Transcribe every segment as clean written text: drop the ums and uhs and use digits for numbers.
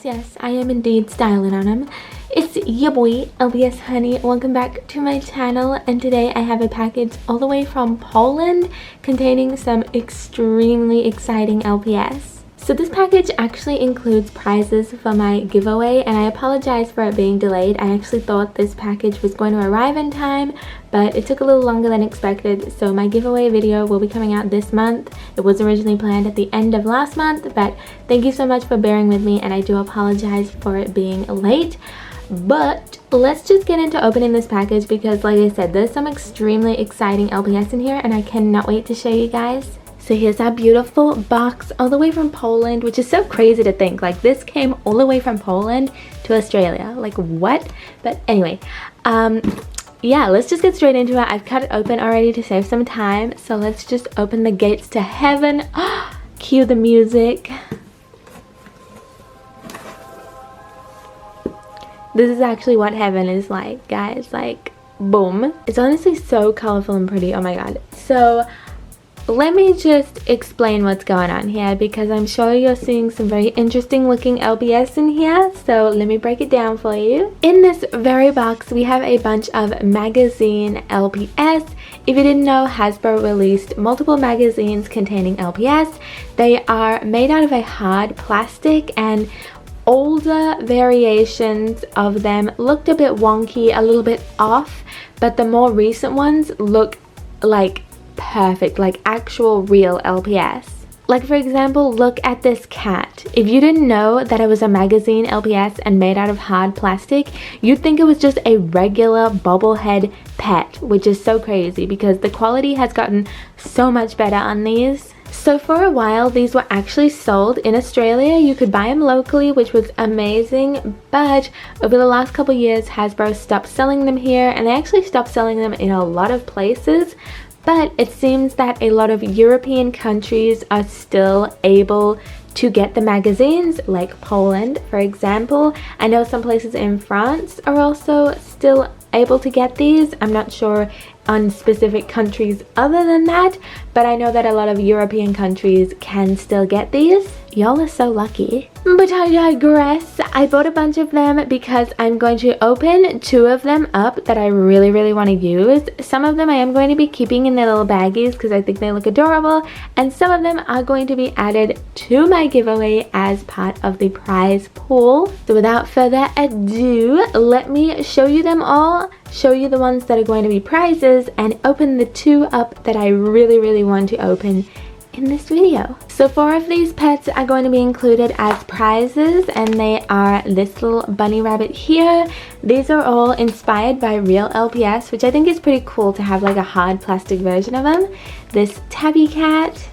Yes, I am indeed styling on them. It's your boy, LpsHoney. Welcome back to my channel, and today I have a package all the way from Poland containing some extremely exciting LPS. So this package actually includes prizes for my giveaway, and I apologize for it being delayed. I actually thought this package was going to arrive in time, but it took a little longer than expected. So my giveaway video will be coming out this month. It was originally planned at the end of last month, but thank you so much for bearing with me, and I do apologize for it being late. But let's just get into opening this package because, like I said, there's some extremely exciting LPS in here, and I cannot wait to show you guys. So here's our beautiful box all the way from Poland, which is so crazy to think. Like, this came all the way from Poland to Australia. Like, what? But anyway, yeah, let's just get straight into it. I've cut it open already to save some time. So let's just open the gates to heaven. Cue the music. This is actually what heaven is like, guys. Like, boom. It's honestly so colorful and pretty. Oh my god. So let me just explain what's going on here, because I'm sure you're seeing some very interesting looking LPS in here. So let me break it down for you. In this very box, we have a bunch of magazine LPS. If you didn't know, Hasbro released multiple magazines containing LPS. They are made out of a hard plastic, and older variations of them looked a bit wonky, a little bit off, but the more recent ones look like perfect, like actual real LPS. Like, for example, look at this cat. If you didn't know that it was a magazine LPS and made out of hard plastic, you'd think it was just a regular bobblehead pet, which is so crazy because the quality has gotten so much better on these. So for a while, these were actually sold in Australia. You could buy them locally, which was amazing, but over the last couple years, Hasbro stopped selling them here, and they actually stopped selling them in a lot of places. But it seems that a lot of European countries are still able to get the magazines, like Poland, for example. I know some places in France are also still able to get these. I'm not sure on specific countries other than that, but I know that a lot of European countries can still get these. Y'all are so lucky. But I digress. I bought a bunch of them because I'm going to open 2 of them up that I really want to use. Some of them I am going to be keeping in their little baggies because I think they look adorable, and some of them are going to be added to my giveaway as part of the prize pool. So without further ado, let me show you them all, show you the ones that are going to be prizes, and open the 2 up that I really want to open in this video. So 4 of these pets are going to be included as prizes, and they are this little bunny rabbit here. These are all inspired by real LPS, which I think is pretty cool to have like a hard plastic version of them. This tabby cat,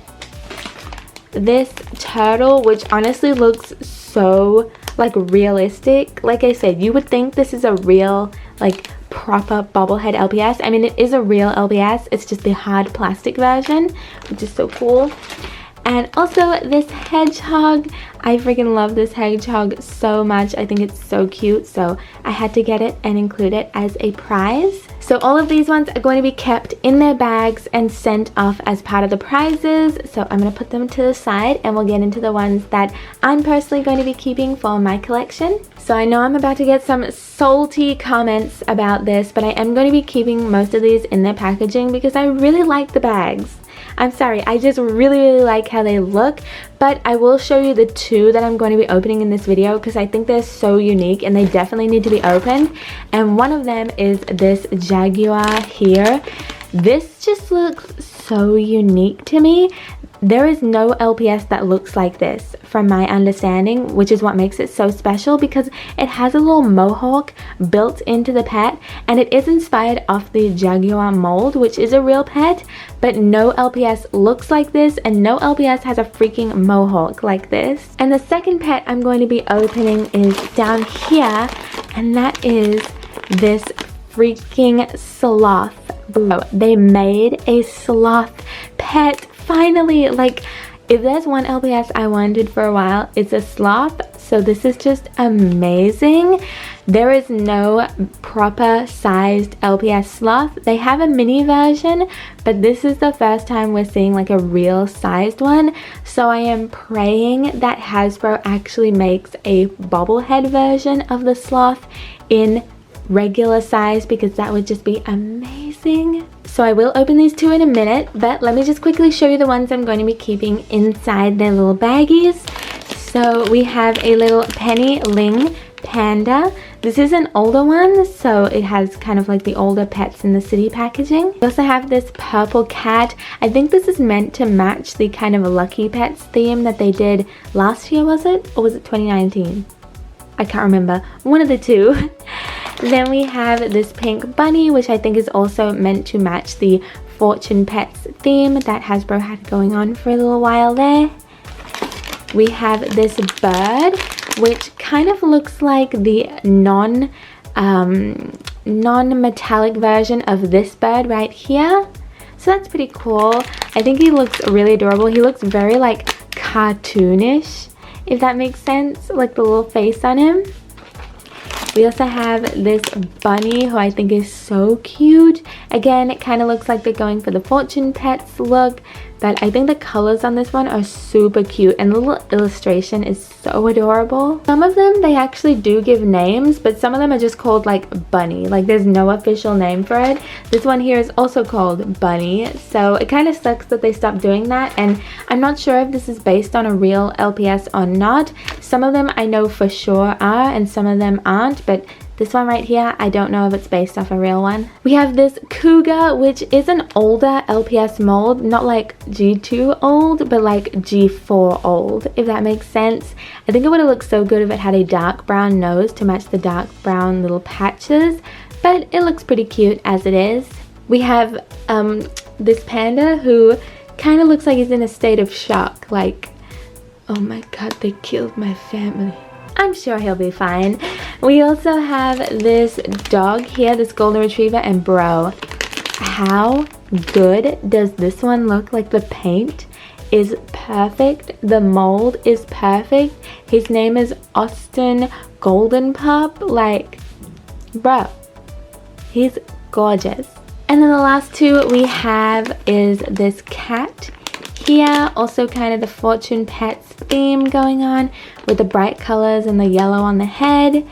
this turtle, which honestly looks so like realistic. Like I said, you would think this is a real like proper bobblehead LPS. I mean, it is a real LPS, it's just the hard plastic version, which is so cool. And also this hedgehog. I freaking love this hedgehog so much. I think it's so cute, so I had to get it and include it as a prize. So all of these ones are going to be kept in their bags and sent off as part of the prizes. So I'm going to put them to the side, and we'll get into the ones that I'm personally going to be keeping for my collection. So I know I'm about to get some salty comments about this, but I am going to be keeping most of these in their packaging because I really like the bags. I'm sorry, I just really like how they look, but I will show you the 2 that I'm going to be opening in this video because I think they're so unique and they definitely need to be opened. And one of them is this Jaguar here. This just looks so unique to me. There is no LPS that looks like this from my understanding, which is what makes it so special because it has a little mohawk built into the pet, and it is inspired off the Jaguar mold, which is a real pet, but no LPS looks like this, and no LPS has a freaking mohawk like this. And the second pet I'm going to be opening is down here, and that is this freaking sloth. Bro, they made a sloth pet finally. Like, if there's one LPS I wanted for a while, it's a sloth. So this is just amazing. There is no proper sized LPS Sloth. They have a mini version, but this is the first time we're seeing like a real sized one. So I am praying that Hasbro actually makes a bobblehead version of the Sloth in regular size, because that would just be amazing. So I will open these two in a minute, but let me just quickly show you the ones I'm going to be keeping inside their little baggies. So we have a little penny Ling Panda. This is an older one, so it has kind of like the older Pets in the City packaging. We also have this purple cat. I think this is meant to match the kind of Lucky Pets theme that they did last year, was it? Or was it 2019? I can't remember. One of the two. Then we have this pink bunny, which I think is also meant to match the Fortune Pets theme that Hasbro had going on for a little while there. We have this bird, which kind of looks like the non-metallic version of this bird right here. So that's pretty cool. I think he looks really adorable. He looks very like cartoonish, if that makes sense, like the little face on him. We also have this bunny who I think is so cute. Again, it kind of looks like they're going for the Fortune Pets look, but I think the colors on this one are super cute, and the little illustration is so adorable. Some of them, they actually do give names, but some of them are just called like Bunny. Like there's no official name for it. This one here is also called Bunny, so it kind of sucks that they stopped doing that, and I'm not sure if this is based on a real LPS or not. Some of them I know for sure are, and some of them aren't, but this one right here, I don't know if it's based off a real one. We have this Cougar, which is an older LPS mold, not like G2 old, but like G4 old, if that makes sense. I think it would have looked so good if it had a dark brown nose to match the dark brown little patches, but it looks pretty cute as it is. We have this panda who kind of looks like he's in a state of shock, like, oh my god, they killed my family. I'm sure he'll be fine. We also have this dog here, this golden retriever, and bro, how good does this one look? Like the paint is perfect, the mold is perfect. His name is Austin Golden Pup. Like, bro, he's gorgeous. And then the last two we have is this cat here, also kind of the Fortune Pets theme going on with the bright colors and the yellow on the head.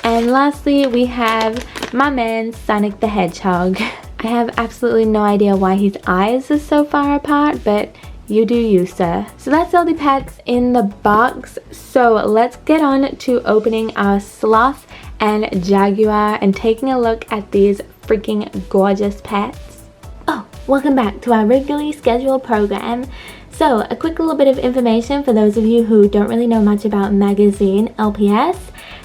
And lastly, we have my man Sonic the Hedgehog. I have absolutely no idea why his eyes are so far apart, but you do you, sir. So that's all the pets in the box. So let's get on to opening our Sloth and Jaguar and taking a look at these freaking gorgeous pets. Oh, welcome back to our regularly scheduled program. So a quick little bit of information for those of you who don't really know much about magazine LPS.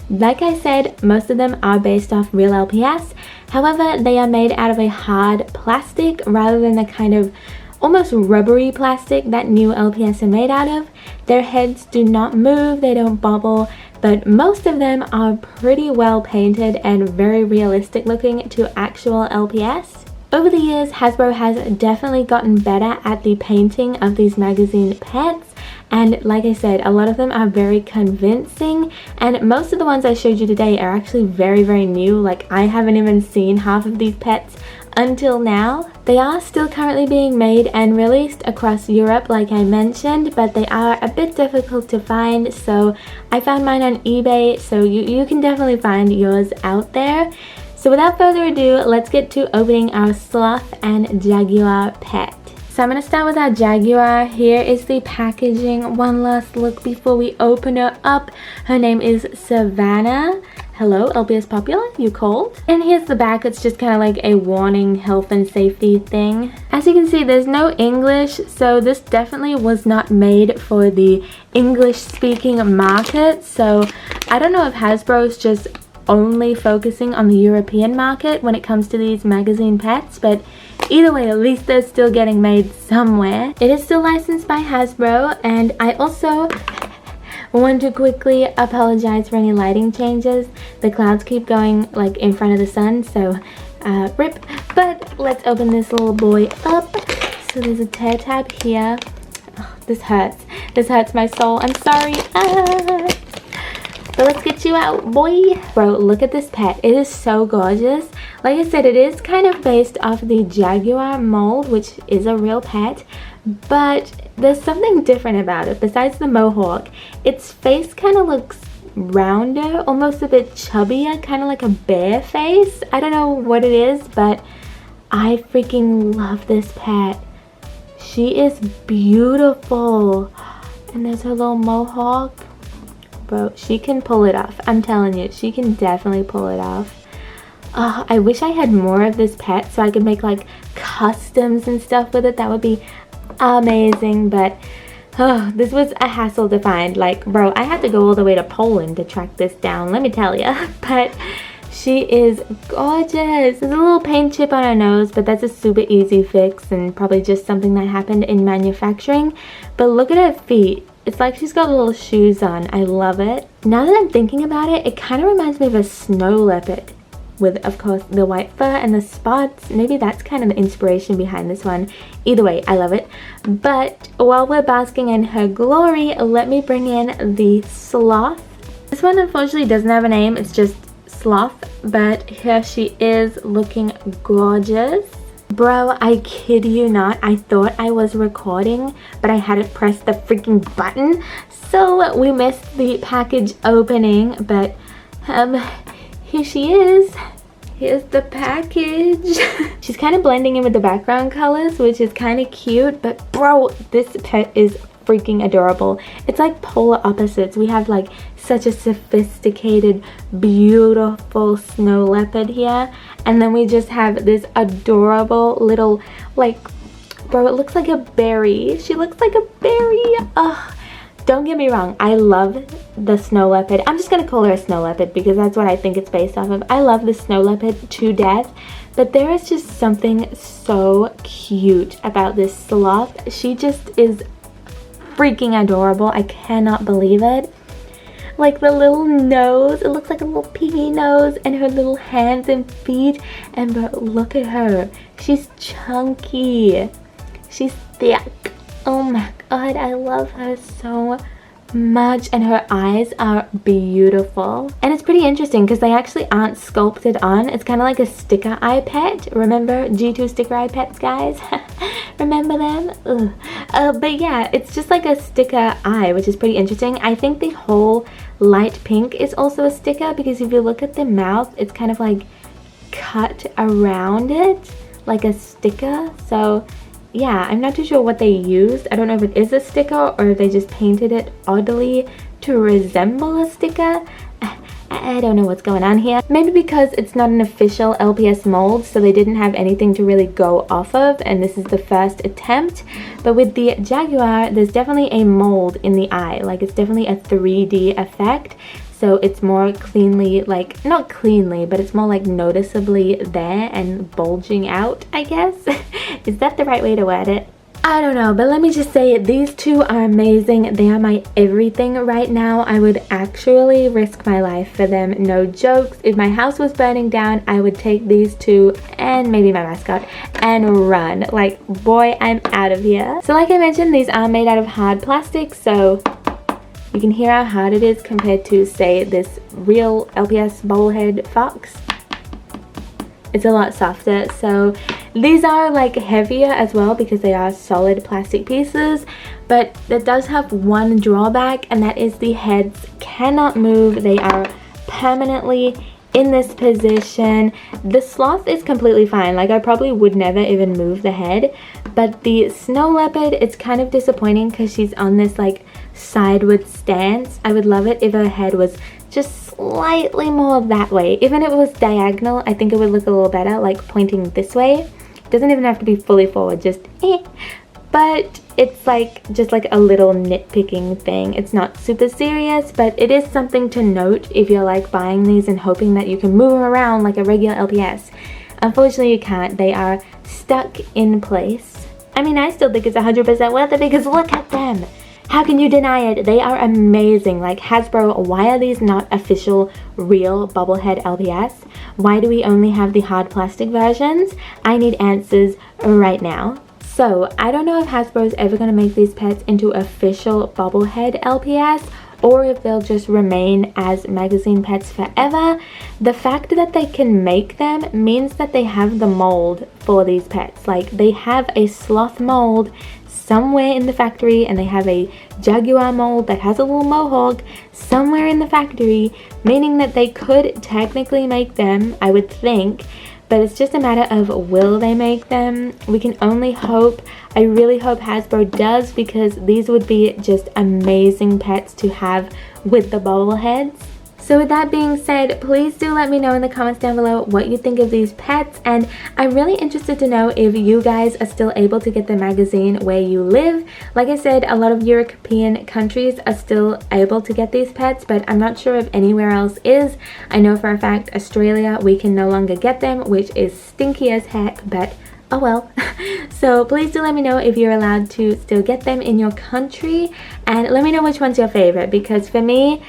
Like I said, most of them are based off real LPS. However, they are made out of a hard plastic rather than the kind of almost rubbery plastic that new LPS are made out of. Their heads do not move, they don't bobble, but most of them are pretty well painted and very realistic looking to actual LPS. Over the years, Hasbro has definitely gotten better at the painting of these magazine pets, and like I said, a lot of them are very convincing, and most of the ones I showed you today are actually very, very new. Like, I haven't even seen half of these pets until now. They are still currently being made and released across Europe, like I mentioned, but they are a bit difficult to find, so I found mine on eBay, so you can definitely find yours out there. So without further ado, let's get to opening our Sloth and Jaguar pet. So I'm going to start with our Jaguar. Here is the packaging. One last look before we open her up. Her name is Savannah. Hello, LPS Popular, you cold? And here's the back. It's just kind of like a warning health and safety thing. As you can see, there's no English, so this definitely was not made for the English-speaking market. So I don't know if Hasbro's just only focusing on the European market when it comes to these magazine pets, but either way, at least they're still getting made somewhere. It is still licensed by Hasbro, and I also want to quickly apologize for any lighting changes. The clouds keep going like in front of the sun, so rip. But let's open this little boy up. So there's a tear tab here. Oh, this hurts. This hurts my soul. I'm sorry. But let's get you out, boy. Bro, look at this pet. It is so gorgeous. Like I said, it is kind of based off the Jaguar mold, which is a real pet. But there's something different about it. Besides the mohawk, its face kind of looks rounder, almost a bit chubbier, kind of like a bear face. I don't know what it is, but I freaking love this pet. She is beautiful. And there's her little mohawk. Bro, she can pull it off. I'm telling you, she can definitely pull it off. I wish I had more of this pet so I could make like customs and stuff with it. That would be amazing, but this was a hassle to find. Like, bro, I had to go all the way to Poland to track this down, let me tell you. But she is gorgeous. There's a little paint chip on her nose, but that's a super easy fix and probably just something that happened in manufacturing. But look at her feet. It's like she's got little shoes on. I love it. Now that I'm thinking about it, it kind of reminds me of a snow leopard with, of course, the white fur and the spots. Maybe that's kind of the inspiration behind this one. Either way, I love it. But while we're basking in her glory, let me bring in the Sloth. This one unfortunately doesn't have a name. It's just Sloth, but here she is looking gorgeous. Bro, I kid you not, I thought I was recording, but I hadn't pressed the freaking button, so we missed the package opening. But here she is. Here's the package. She's kind of blending in with the background colors, which is kind of cute, but bro, this pet is freaking adorable. It's like polar opposites. We have like such a sophisticated, beautiful snow leopard here, and then we just have this adorable little, like, bro, it looks like a berry. She looks like a berry. Ugh. Don't get me wrong, I love the snow leopard. I'm just gonna call her a snow leopard because that's what I think it's based off of. I love the snow leopard to death, but there is just something so cute about this Sloth. She just is freaking adorable. I cannot believe it. Like the little nose, it looks like a little piggy nose, and her little hands and feet. And but look at her, she's chunky, she's thick. Oh my god, I love her so much, and her eyes are beautiful. And it's pretty interesting because they actually aren't sculpted on. It's kind of like a sticker eye pet. Remember G2 sticker eye pets, guys? Remember them? But yeah, it's just like a sticker eye, which is pretty interesting. I think the whole light pink is also a sticker because if you look at the mouth, it's kind of like cut around it like a sticker. So yeah, I'm not too sure what they used. I don't know if it is a sticker or if they just painted it oddly to resemble a sticker. I don't know what's going on here. Maybe because it's not an official LPS mold, so they didn't have anything to really go off of, and this is the first attempt. But with the Jaguar, there's definitely a mold in the eye. Like, it's definitely a 3D effect. So it's more cleanly, like, not cleanly, but it's more like noticeably there and bulging out, I guess. Is that the right way to word it? I don't know, but let me just say these two are amazing. They are my everything right now. I would actually risk my life for them, no jokes. If my house was burning down, I would take these two and maybe my mascot and run. Like, boy, I'm out of here. So like I mentioned, these are made out of hard plastic, so you can hear how hard it is compared to, say, this real LPS bobblehead fox. It's a lot softer. So these are like heavier as well because they are solid plastic pieces, but that does have one drawback, and that is the heads cannot move. They are permanently in this position. The Sloth is completely fine. Like, I probably would never even move the head, but the snow leopard, it's kind of disappointing because she's on this like sideward stance. I would love it if her head was just slightly more that way. Even if it was diagonal, I think it would look a little better, like pointing this way. It doesn't even have to be fully forward, just but it's like just like a little nitpicking thing. It's not super serious, but it is something to note if you're like buying these and hoping that you can move them around like a regular LPS. Unfortunately, you can't. They are stuck in place. I mean, I still think it's 100% worth it because look at them. How can you deny it? They are amazing. Like, Hasbro, why are these not official real bobblehead LPS? Why do we only have the hard plastic versions? I need answers right now. So I don't know if Hasbro is ever going to make these pets into official bobblehead LPS, or if they'll just remain as magazine pets forever. The fact that they can make them means that they have the mold for these pets. Like, they have a sloth mold somewhere in the factory, and they have a Jaguar mold that has a little mohawk somewhere in the factory, meaning that they could technically make them, I would think, but it's just a matter of will they make them. We can only hope. I really hope Hasbro does, because these would be just amazing pets to have with the bobbleheads. So with that being said, please do let me know in the comments down below what you think of these pets, and I'm really interested to know if you guys are still able to get the magazine where you live. Like I said, a lot of European countries are still able to get these pets, but I'm not sure if anywhere else is. I know for a fact Australia, we can no longer get them, which is stinky as heck, but oh well. So please do let me know if you're allowed to still get them in your country, and let me know which one's your favorite, because for me,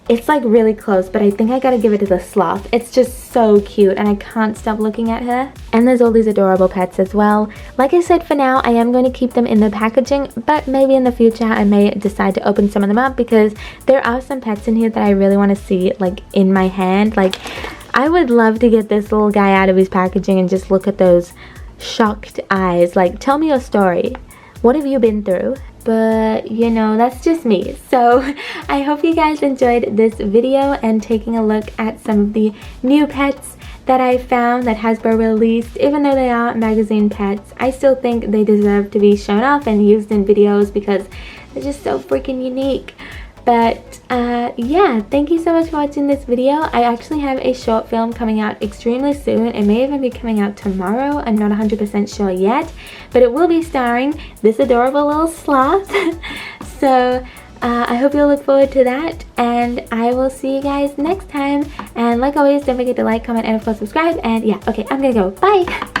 it's like really close, but I think I gotta give it to the sloth. It's just so cute and I can't stop looking at her. And there's all these adorable pets as well. Like I said, for now I am going to keep them in the packaging, but maybe in the future I may decide to open some of them up, because there are some pets in here that I really want to see like in my hand. Like, I would love to get this little guy out of his packaging and just look at those shocked eyes. Like, tell me your story. What have you been through? But you know, that's just me. So I hope you guys enjoyed this video and taking a look at some of the new pets that I found that Hasbro released. Even though they are magazine pets, I still think they deserve to be shown off and used in videos because they're just so freaking unique. But yeah, thank you so much for watching this video. I actually have a short film coming out extremely soon. It may even be coming out tomorrow. I'm not 100% sure yet, but it will be starring this adorable little sloth. So I hope you'll look forward to that, and I will see you guys next time. And like always, don't forget to like, comment, and of course subscribe. And yeah, okay, I'm gonna go. Bye!